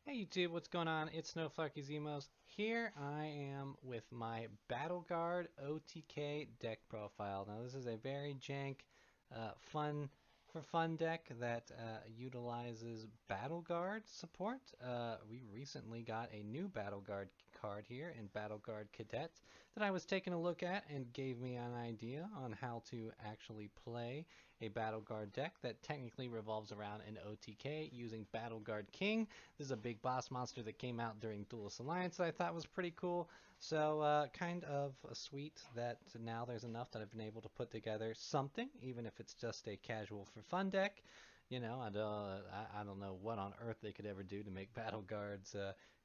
Hey YouTube, what's going on? It's Snowflarky's Emos. Here I am with my Battleguard OTK deck profile. Now this is a very jank, fun deck that utilizes Battleguard support. We recently got a new Battleguard card here in Battleguard Cadet that I was taking a look at and gave me an idea on how to actually play a Battleguard deck that technically revolves around an OTK using Battleguard King. This is a big boss monster that came out during Duelist Alliance that I thought was pretty cool. So kind of sweet that now there's enough that I've been able to put together something, even if it's just a casual for fun deck. You know, I don't know what on earth they could ever do to make Battleguards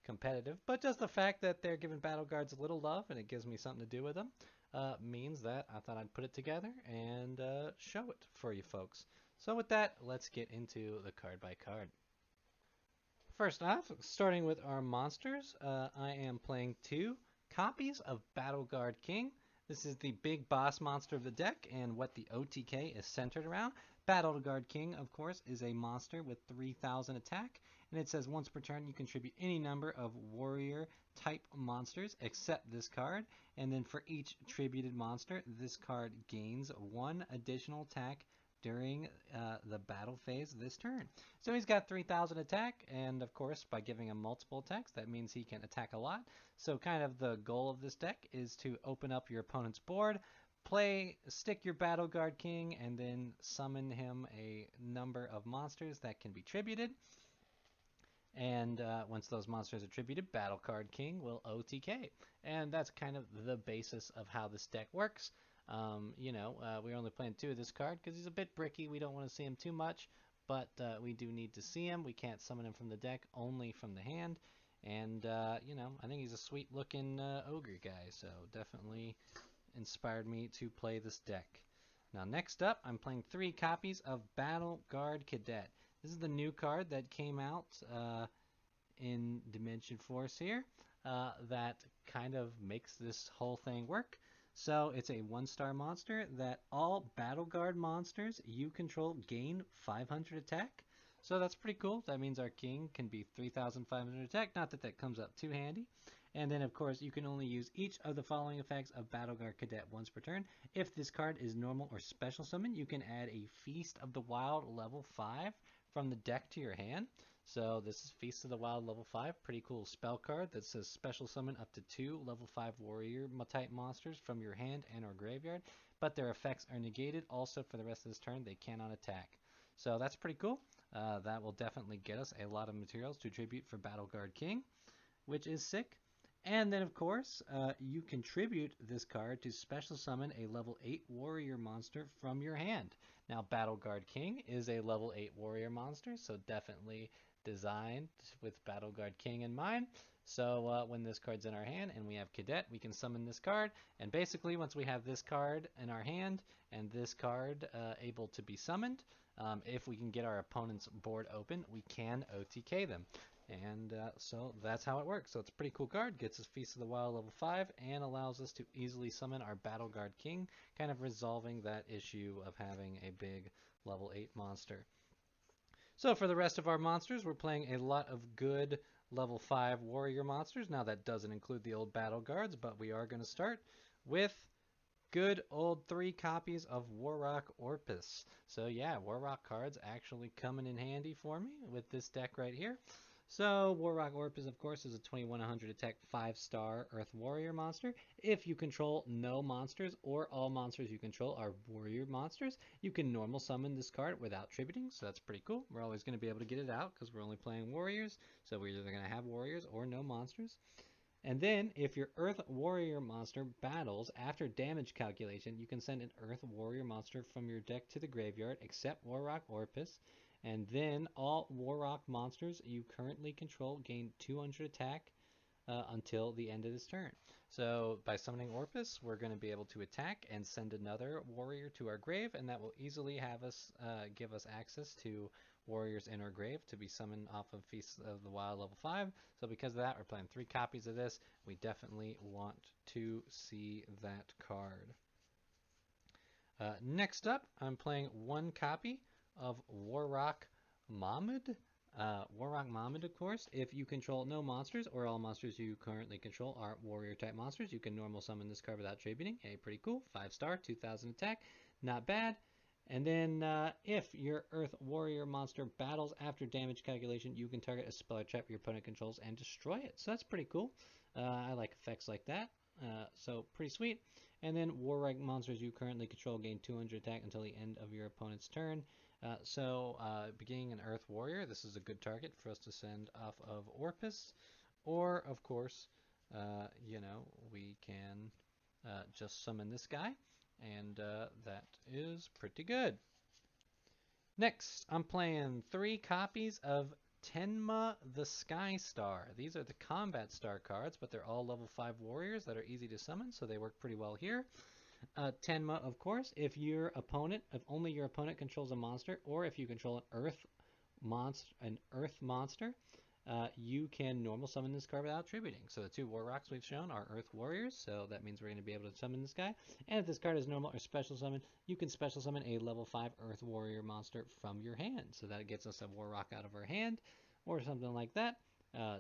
competitive, but just the fact that they're giving Battleguards a little love and it gives me something to do with them means that I thought I'd put it together and show it for you folks. So with that, let's get into the card by card. First off, starting with our monsters, I am playing 2 copies of Battleguard King. This is the big boss monster of the deck and what the OTK is centered around. Battleguard King, of course, is a monster with 3,000 attack, and it says once per turn you contribute any number of warrior type monsters except this card, and then for each tributed monster, this card gains 1 additional attack during the battle phase this turn. So he's got 3,000 attack, and of course by giving him multiple attacks that means he can attack a lot. So kind of the goal of this deck is to open up your opponent's board, stick your Battleguard King, and then summon him a number of monsters that can be tributed. And once those monsters are tributed, Battleguard King will OTK. And that's kind of the basis of how this deck works. We're only playing 2 of this card because he's a bit bricky. We don't want to see him too much, but we do need to see him. We can't summon him from the deck, only from the hand. And, I think he's a sweet looking ogre guy, so definitely inspired me to play this deck. Now next up, I'm playing 3 copies of Battleguard Cadet. This is the new card that came out in Dimension Force here that kind of makes this whole thing work. So it's a 1-star monster that all Battleguard monsters you control gain 500 attack. So that's pretty cool. That means our king can be 3,500 attack. Not that that comes up too handy. And then, of course, you can only use each of the following effects of Battleguard Cadet once per turn. If this card is normal or special summon, you can add a Feast of the Wild level 5 from the deck to your hand. So this is Feast of the Wild level 5, pretty cool spell card that says special summon up to 2 level 5 warrior type monsters from your hand and or graveyard, but their effects are negated. Also for the rest of this turn, they cannot attack. So that's pretty cool. That will definitely get us a lot of materials to tribute for Battleguard King, which is sick. And then, of course, you contribute this card to special summon a level 8 warrior monster from your hand. Now, Battleguard King is a level 8 warrior monster, so definitely designed with Battleguard King in mind. So when this card's in our hand and we have Cadet, we can summon this card. And basically, once we have this card in our hand and this card able to be summoned, if we can get our opponent's board open, we can OTK them. And so that's how it works. So it's a pretty cool card. Gets us Feast of the Wild level 5 and allows us to easily summon our Battleguard King, kind of resolving that issue of having a big level 8 monster. So for the rest of our monsters, we're playing a lot of good level 5 warrior monsters. Now that doesn't include the old Battleguards, but we are going to start with good old 3 copies of Warrock Orpus. So yeah, Warrock cards actually coming in handy for me with this deck right here. So Warrock Orpus, of course, is a 2100 attack 5-star Earth Warrior monster. If you control no monsters or all monsters you control are warrior monsters, you can normal summon this card without tributing, so that's pretty cool. We're always going to be able to get it out because we're only playing warriors, so we're either going to have warriors or no monsters. And then, if your Earth Warrior monster battles after damage calculation, you can send an Earth Warrior monster from your deck to the graveyard, except Warrock Orpus. And then, all Warrock monsters you currently control gain 200 attack until the end of this turn. So, by summoning Orpus, we're going to be able to attack and send another warrior to our grave, and that will easily have us give us access to warriors in our grave to be summoned off of Feast of the Wild level 5. So because of that, we're playing 3 copies of this. We definitely want to see that card. Next up, I'm playing 1 copy of Warrock Mahmud. Warrock Mohammed, of course. If you control no monsters or all monsters you currently control are warrior type monsters, you can normal summon this card without tributing. Hey, pretty cool. 5-star, 2000 attack. Not bad. And then if your Earth Warrior monster battles after damage calculation, you can target a spell or trap your opponent controls and destroy it. So that's pretty cool. I like effects like that. So pretty sweet. And then Warrock monsters you currently control gain 200 attack until the end of your opponent's turn. Being an Earth Warrior, this is a good target for us to send off of Orpus. Or, of course, we can just summon this guy, and that is pretty good. Next, I'm playing 3 copies of Tenma the Sky Star. These are the combat star cards, but they're all level 5 warriors that are easy to summon, so they work pretty well here. Tenma, of course, if only your opponent controls a monster, or if you control an Earth monster, you can normal summon this card without tributing. So the 2 Warrocks we've shown are Earth Warriors, so that means we're going to be able to summon this guy. And if this card is normal or special summon, you can special summon a level 5 Earth Warrior monster from your hand. So that gets us a Warrock out of our hand, or something like that.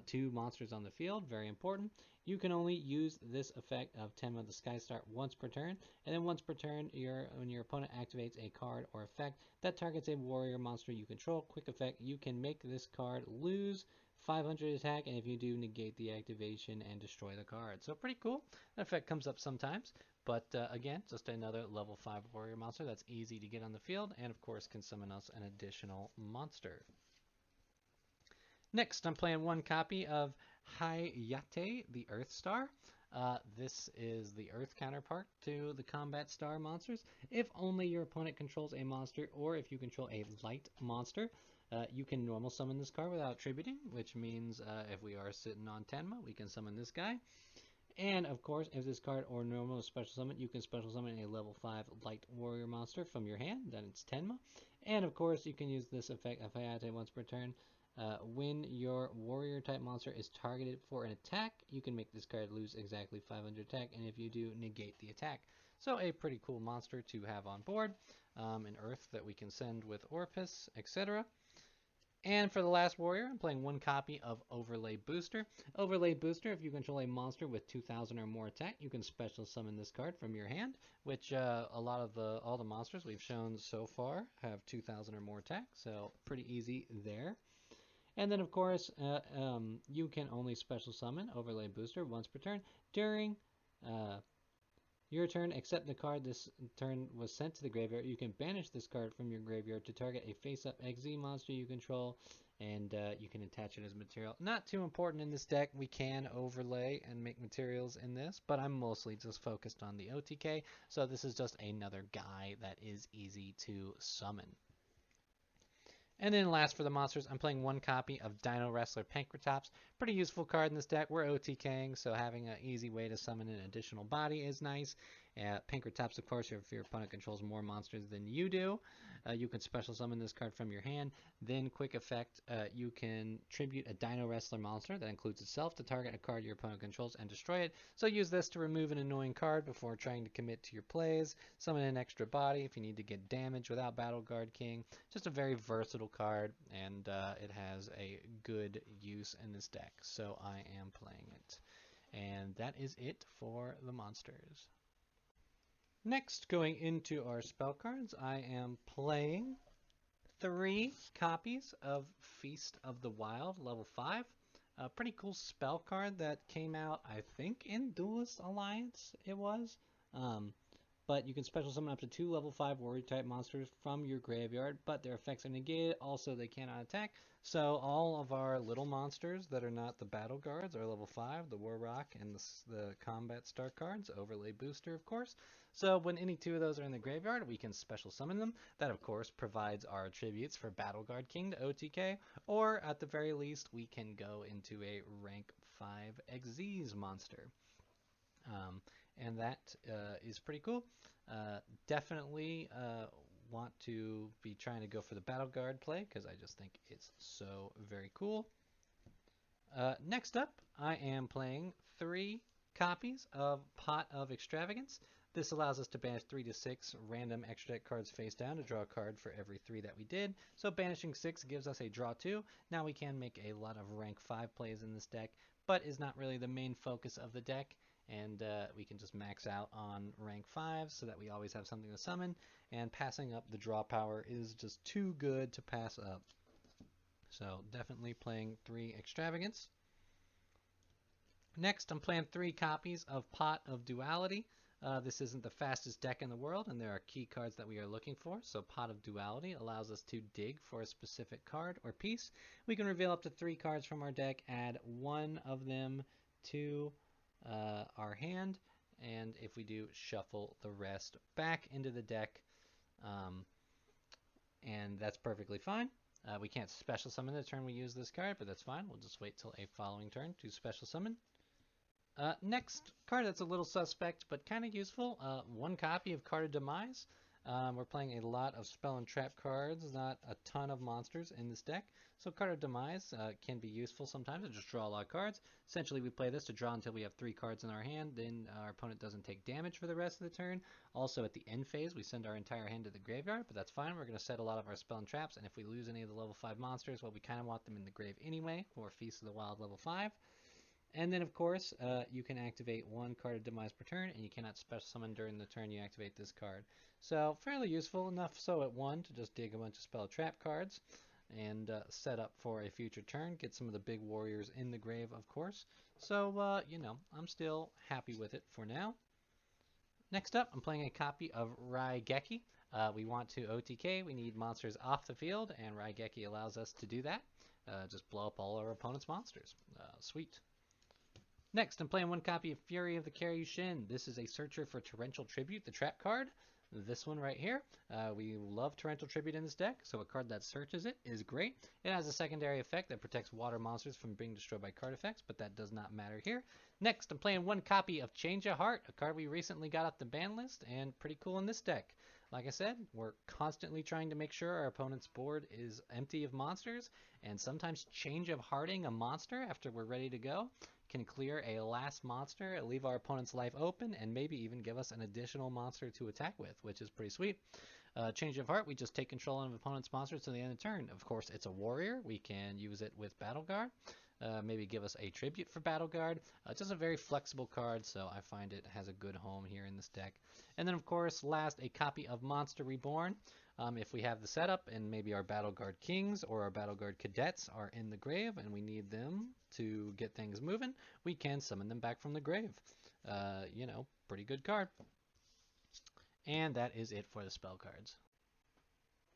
2 monsters on the field, very important. You can only use this effect of Tenma the Sky Star once per turn, and then once per turn, when your opponent activates a card or effect that targets a warrior monster you control, quick effect, you can make this card lose 500 attack, and if you do, negate the activation and destroy the card. So pretty cool. That effect comes up sometimes, but again, just another level 5 warrior monster that's easy to get on the field, and of course can summon us an additional monster. Next, I'm playing 1 copy of Hayate, the Earth Star. This is the Earth counterpart to the combat star monsters. If only your opponent controls a monster, or if you control a light monster, you can normal summon this card without tributing, which means if we are sitting on Tenma, we can summon this guy. And of course, if this card or normal special summon, you can special summon a level 5 light warrior monster from your hand, then it's Tenma. And of course, you can use this effect of Hayate once per turn. When your warrior type monster is targeted for an attack, you can make this card lose exactly 500 attack, and if you do, negate the attack. So a pretty cool monster to have on board, an Earth that we can send with Orpus, etc. And for the last warrior, I'm playing 1 copy of Overlay Booster. Overlay Booster, if you control a monster with 2,000 or more attack, you can special summon this card from your hand, which all the monsters we've shown so far have 2,000 or more attack, so pretty easy there. And then, of course, you can only special summon Overlay Booster once per turn during your turn, except the card this turn was sent to the graveyard. You can banish this card from your graveyard to target a face-up XZ monster you control, and you can attach it as material. Not too important in this deck. We can overlay and make materials in this, but I'm mostly just focused on the OTK, so this is just another guy that is easy to summon. And then last for the monsters, I'm playing 1 copy of Dino Wrestler Pankratops. Pretty useful card in this deck. We're OTKing, so having an easy way to summon an additional body is nice. Pankratops, of course, if your opponent controls more monsters than you do, you can special summon this card from your hand. Then, quick effect, you can tribute a Dino Wrestler monster that includes itself to target a card your opponent controls and destroy it. So use this to remove an annoying card before trying to commit to your plays. Summon an extra body if you need to get damage without Battleguard King. Just a very versatile card, and it has a good use in this deck, so I am playing it. And that is it for the monsters. Next, going into our spell cards, I am playing 3 copies of Feast of the Wild, level 5. A pretty cool spell card that came out, I think, in Duelist Alliance it was. But you can special summon up to 2 level 5 warrior type monsters from your graveyard, but their effects are negated. Also, they cannot attack. So all of our little monsters that are not the Battleguards are level 5, the Warrock and the combat star cards, Overlay Booster, of course. So when any 2 of those are in the graveyard, we can special summon them. That, of course, provides our tributes for Battleguard King to OTK, or at the very least, we can go into a rank 5 Xyz monster. And that is pretty cool. Definitely want to be trying to go for the Battleguard play because I just think it's so very cool. Next up, I am playing 3 copies of Pot of Extravagance. This allows us to banish 3 to 6 random extra deck cards face down to draw a card for every 3 that we did. So banishing 6 gives us a draw 2. Now we can make a lot of rank 5 plays in this deck, but is not really the main focus of the deck. And we can just max out on rank 5 so that we always have something to summon. And passing up the draw power is just too good to pass up. So definitely playing 3 Extravagance. Next, I'm playing 3 copies of Pot of Duality. This isn't the fastest deck in the world, and there are key cards that we are looking for. So Pot of Duality allows us to dig for a specific card or piece. We can reveal up to 3 cards from our deck, add 1 of them to our hand, and if we do, shuffle the rest back into the deck, and that's perfectly fine. We can't special summon the turn we use this card, but that's fine. We'll just wait till a following turn to special summon. Next card that's a little suspect, but kind of useful. 1 copy of Card of Demise. We're playing a lot of spell and trap cards, not a ton of monsters in this deck. So Card of Demise can be useful sometimes to just draw a lot of cards. Essentially, we play this to draw until we have 3 cards in our hand. Then our opponent doesn't take damage for the rest of the turn. Also, at the end phase, we send our entire hand to the graveyard, but that's fine. We're going to set a lot of our spell and traps, and if we lose any of the level 5 monsters, well, we kind of want them in the grave anyway, for Feast of the Wild level 5. And then, of course, you can activate 1 Card of Demise per turn, and you cannot special summon during the turn you activate this card. So, fairly useful, enough so at 1 to just dig a bunch of spell trap cards and set up for a future turn. Get some of the big warriors in the grave, of course. So, you know, I'm still happy with it for now. Next up, I'm playing a copy of Rygecki. We want to OTK, we need monsters off the field, and Rygecki allows us to do that. Just blow up all our opponent's monsters. Sweet. Next, I'm playing 1 copy of Fury of the Karyushin. This is a searcher for Torrential Tribute, the trap card. This one right here. We love Torrential Tribute in this deck, so a card that searches it is great. It has a secondary effect that protects water monsters from being destroyed by card effects, but that does not matter here. Next, I'm playing 1 copy of Change of Heart, a card we recently got off the ban list, and pretty cool in this deck. Like I said, we're constantly trying to make sure our opponent's board is empty of monsters, and sometimes Change of Hearting a monster after we're ready to go can clear a last monster, leave our opponent's life open, and maybe even give us an additional monster to attack with, which is pretty sweet. Change of Heart, we just take control of opponent's monsters to the end of the turn. Of course, it's a warrior. We can use it with Battleguard. Maybe give us a tribute for Battleguard. It's just a very flexible card, so I find it has a good home here in this deck. And then, of course, last, a copy of Monster Reborn. If we have the setup and maybe our Battleguard Kings or our Battleguard Cadets are in the grave and we need them to get things moving, we can summon them back from the grave. You know, pretty good card. And that is it for the spell cards.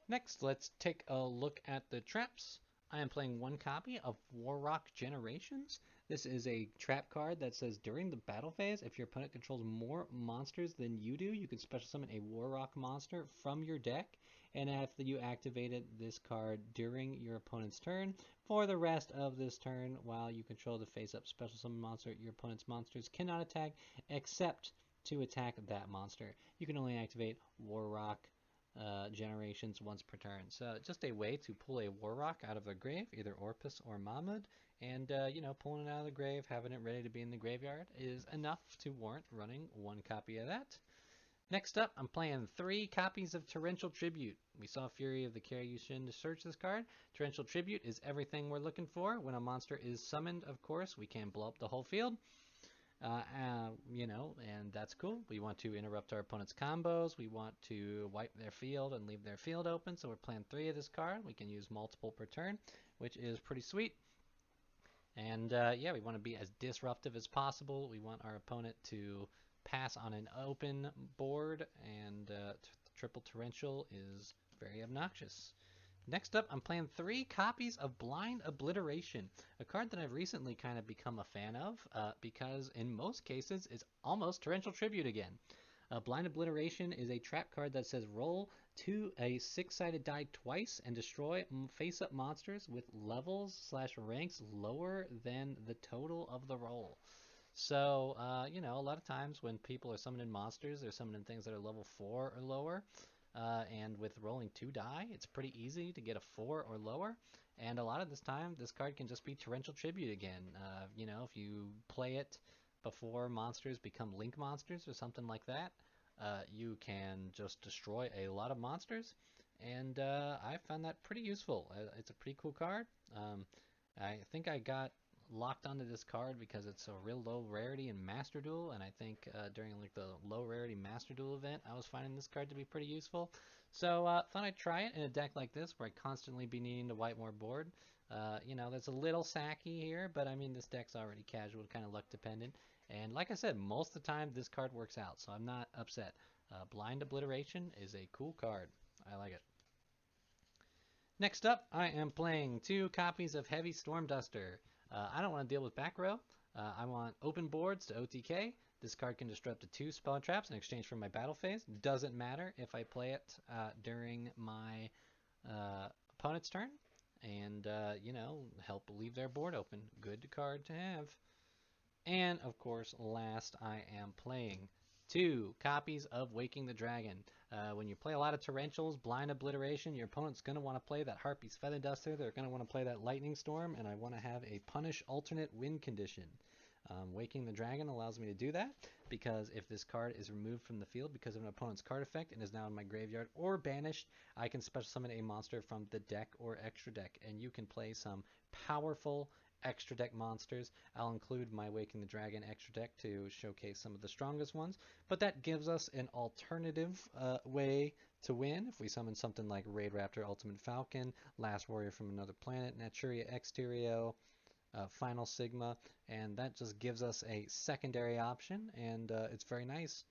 Next, let's take a look at the traps. I am playing 1 copy of Warrock Generations. This is a trap card that says during the battle phase, if your opponent controls more monsters than you do, you can special summon a Warrock monster from your deck. And after you activated this card during your opponent's turn, for the rest of this turn, while you control the face-up special summon monster, your opponent's monsters cannot attack except to attack that monster. You can only activate Warrock Generations once per turn. So just a way to pull a Warrock out of the grave, either Orpus or Mahmud, and you know, pulling it out of the grave, having it ready to be in the graveyard is enough to warrant running 1 copy of that. Next up, I'm playing 3 copies of Torrential Tribute. We saw Fury of the Karyushin to search this card. Torrential Tribute is everything we're looking for. When a monster is summoned, of course, we can blow up the whole field. You know, and that's cool. We want to interrupt our opponent's combos. We want to wipe their field and leave their field open. So we're playing 3 of this card. We can use multiple per turn, which is pretty sweet. And yeah, we want to be as disruptive as possible. We want our opponent to pass on an open board, and triple torrential is very obnoxious. Next up, I'm playing 3 copies of Blind Obliteration, a card that I've recently kind of become a fan of because in most cases it's almost Torrential Tribute again. Blind Obliteration is a trap card that says roll a 6-sided die twice and destroy face-up monsters with levels/ranks lower than the total of the roll. So, you know, a lot of times when people are summoning monsters, they're summoning things that are level 4 or lower. And with rolling 2 die, it's pretty easy to get a 4 or lower. And a lot of this time, this card can just be Torrential Tribute again. You know, if you play it before monsters become link monsters or something like that, you can just destroy a lot of monsters, and I found that pretty useful. It's a pretty cool card. I think I got locked onto this card because it's a real low rarity in Master Duel, and I think during like the low rarity Master Duel event, I was finding this card to be pretty useful. So thought I'd try it in a deck like this where I constantly be needing to wipe more board. You know, that's a little sacky here, but I mean this deck's already casual, kind of luck dependent. And like I said, most of the time this card works out, so I'm not upset. Blind Obliteration is a cool card. I like it. Next up, I am playing 2 copies of Heavy Storm Duster. I don't want to deal with back row. I want open boards to OTK. This card can disrupt to 2 spell traps in exchange for my battle phase. Doesn't matter if I play it during my opponent's turn. And, you know, help leave their board open. Good card to have. And, of course, last I am playing 2 copies of Waking the Dragon. When you play a lot of Torrentials, Blind Obliteration, your opponent's going to want to play that Harpy's Feather Duster. They're going to want to play that Lightning Storm, and I want to have a Punish alternate win condition. Waking the Dragon allows me to do that because if this card is removed from the field because of an opponent's card effect and is now in my graveyard or banished, I can special summon a monster from the deck or extra deck, and you can play some powerful extra deck monsters. I'll include my Waking the Dragon extra deck to showcase some of the strongest ones, but that gives us an alternative way to win. If we summon something like Raid Raptor, Ultimate Falcon, Last Warrior from Another Planet, Naturia Exterio, Final Sigma, and that just gives us a secondary option, and it's very nice,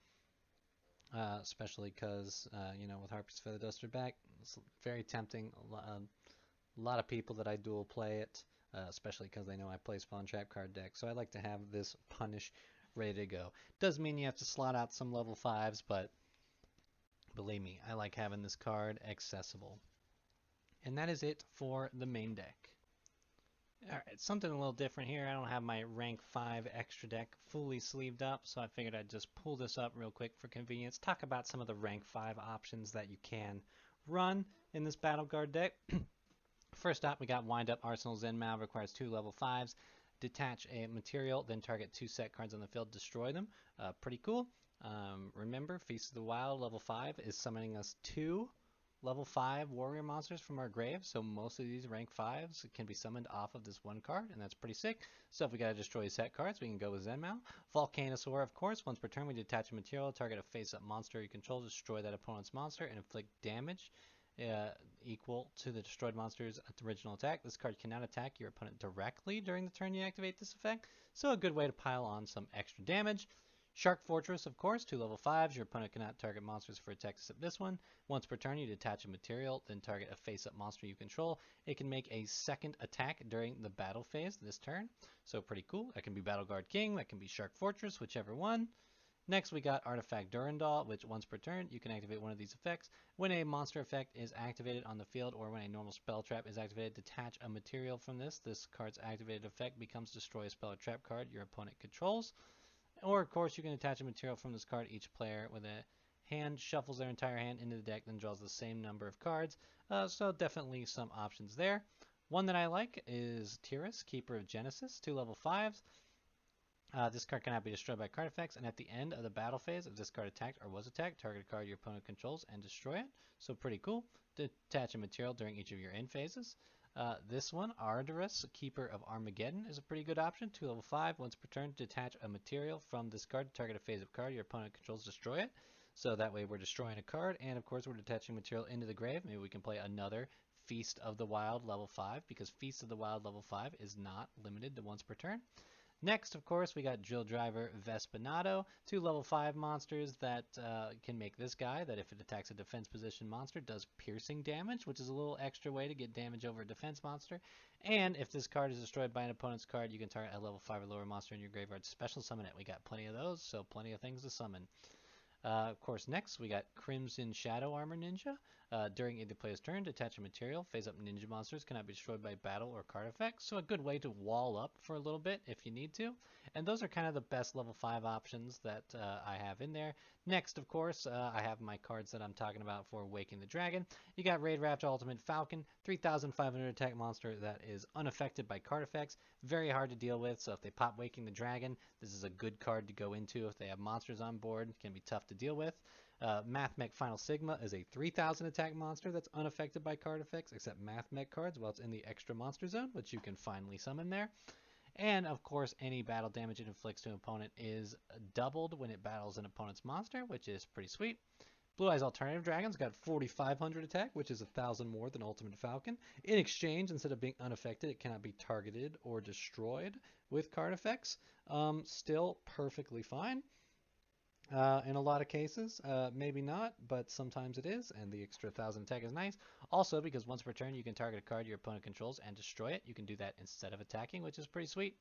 especially because, you know, with Harpy's Feather Duster back, it's very tempting. A lot of people that I dual play it, especially because they know I play Spawn Trap card deck, so I like to have this Punish ready to go. Does mean you have to slot out some level 5s, but believe me, I like having this card accessible. And that is it for the main deck. Alright, something a little different here. I don't have my rank 5 extra deck fully sleeved up, so I figured I'd just pull this up real quick for convenience. Talk about some of the rank 5 options that you can run in this Battleguard deck. First up, we got Wind Up Arsenal Zenmao, requires 2 level 5s. Detach a material, then target 2 set cards on the field, destroy them. Pretty cool. Remember, Feast of the Wild, level 5, is summoning us 2 level 5 warrior monsters from our grave, so most of these rank 5s can be summoned off of this one card, and that's pretty sick. So if we gotta destroy set cards, we can go with Zenmao. Volcanosaur, of course. Once per turn, we detach a material, target a face-up monster you control, destroy that opponent's monster, and inflict damage equal to the destroyed monster's original attack. This card cannot attack your opponent directly during the turn you activate this effect, so a good way to pile on some extra damage. Shark Fortress, of course, 2 level 5s. Your opponent cannot target monsters for attacks except this one. Once per turn, you detach a material, then target a face-up monster you control. It can make a second attack during the battle phase this turn, so pretty cool. That can be Battleguard King, that can be Shark Fortress, whichever one. Next, we got Artifact Durandal, which once per turn, you can activate one of these effects. When a monster effect is activated on the field or when a normal spell trap is activated, detach a material from this. This card's activated effect becomes destroy a spell or trap card your opponent controls. Or, of course, you can attach a material from this card. Each player with a hand shuffles their entire hand into the deck, then draws the same number of cards. So definitely some options there. One that I like is Tiras, Keeper of Genesis, 2 level 5s. This card cannot be destroyed by card effects, and at the end of the battle phase, if this card attacked or was attacked, target a card your opponent controls and destroy it. So pretty cool. Detach a material during each of your end phases. This one, Arduous, Keeper of Armageddon, is a pretty good option. 2 level 5. Once per turn, detach a material from this card, target a phase-up card your opponent controls, destroy it. So that way we're destroying a card, and of course we're detaching material into the grave. Maybe we can play another Feast of the Wild level 5, because Feast of the Wild level 5 is not limited to once per turn. Next, of course, we got Drill Driver Vespinato, 2 level 5 monsters that can make this guy, that if it attacks a defense position monster, does piercing damage, which is a little extra way to get damage over a defense monster. And if this card is destroyed by an opponent's card, you can target a level 5 or lower monster in your graveyard, special summon it. We got plenty of those, so plenty of things to summon. Of course, next we got Crimson Shadow Armor Ninja. During either player's turn, detach a material. Face up ninja monsters cannot be destroyed by battle or card effects. So a good way to wall up for a little bit if you need to. And those are kind of the best level 5 options that I have in there. Next, of course, I have my cards that I'm talking about for Waking the Dragon. You got Raid Raft Ultimate Falcon, 3,500 attack monster that is unaffected by card effects. Very hard to deal with, so if they pop Waking the Dragon, this is a good card to go into if they have monsters on board. It can be tough to deal with. Mathmech Final Sigma is a 3,000 attack monster that's unaffected by card effects, except Mathmech cards while it's in the extra monster zone, which you can finally summon there. And of course, any battle damage it inflicts to an opponent is doubled when it battles an opponent's monster, which is pretty sweet. Blue Eyes Alternative Dragon's got 4,500 attack, which is 1,000 more than Ultimate Falcon. In exchange, instead of being unaffected, it cannot be targeted or destroyed with card effects. Still perfectly fine. In a lot of cases, maybe not, but sometimes it is, and the extra 1,000 attack is nice. Also, because once per turn you can target a card your opponent controls and destroy it, you can do that instead of attacking, which is pretty sweet.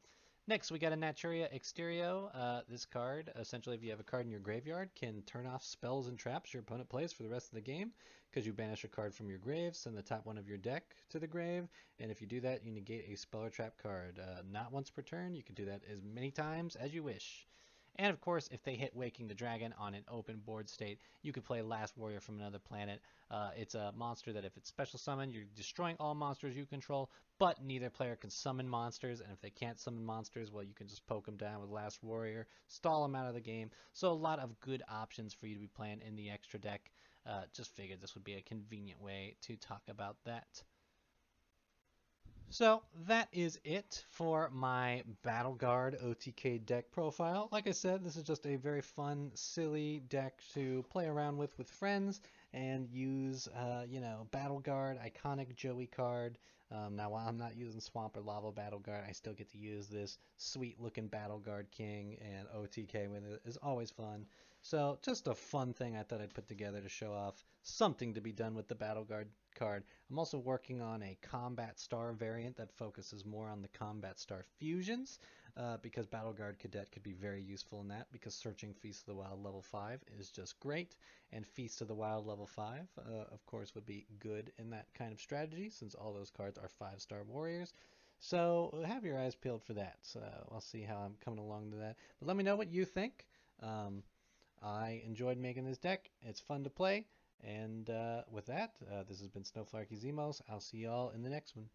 Next, we got a Naturia Exterio. This card, essentially, if you have a card in your graveyard, can turn off spells and traps your opponent plays for the rest of the game, because you banish a card from your grave, send the top one of your deck to the grave, and if you do that, you negate a spell or trap card. Not once per turn, you can do that as many times as you wish. And of course, if they hit Waking the Dragon on an open board state, you could play Last Warrior from Another Planet. It's a monster that if it's special summoned, you're destroying all monsters you control, but neither player can summon monsters, and if they can't summon monsters, well, you can just poke them down with Last Warrior, stall them out of the game. So a lot of good options for you to be playing in the extra deck. Just figured this would be a convenient way to talk about that. So that is it for my Battleguard OTK deck profile. Like I said, this is just a very fun, silly deck to play around with friends and use, Battleguard, iconic Joey card. Now, while I'm not using Swamp or Lava Battleguard, I still get to use this sweet-looking Battleguard King, and OTK with it is always fun. So just a fun thing I thought I'd put together to show off something to be done with the Battleguard card. I'm also working on a Combat Star variant that focuses more on the Combat Star fusions, because Battleguard Cadet could be very useful in that, because searching Feast of the Wild level 5 is just great, and Feast of the Wild level 5, of course, would be good in that kind of strategy, since all those cards are 5-star warriors. So have your eyes peeled for that. So I'll see how I'm coming along to that. But let me know what you think. I enjoyed making this deck. It's fun to play. And with that, this has been Snowflarky Zemos. I'll see y'all in the next one.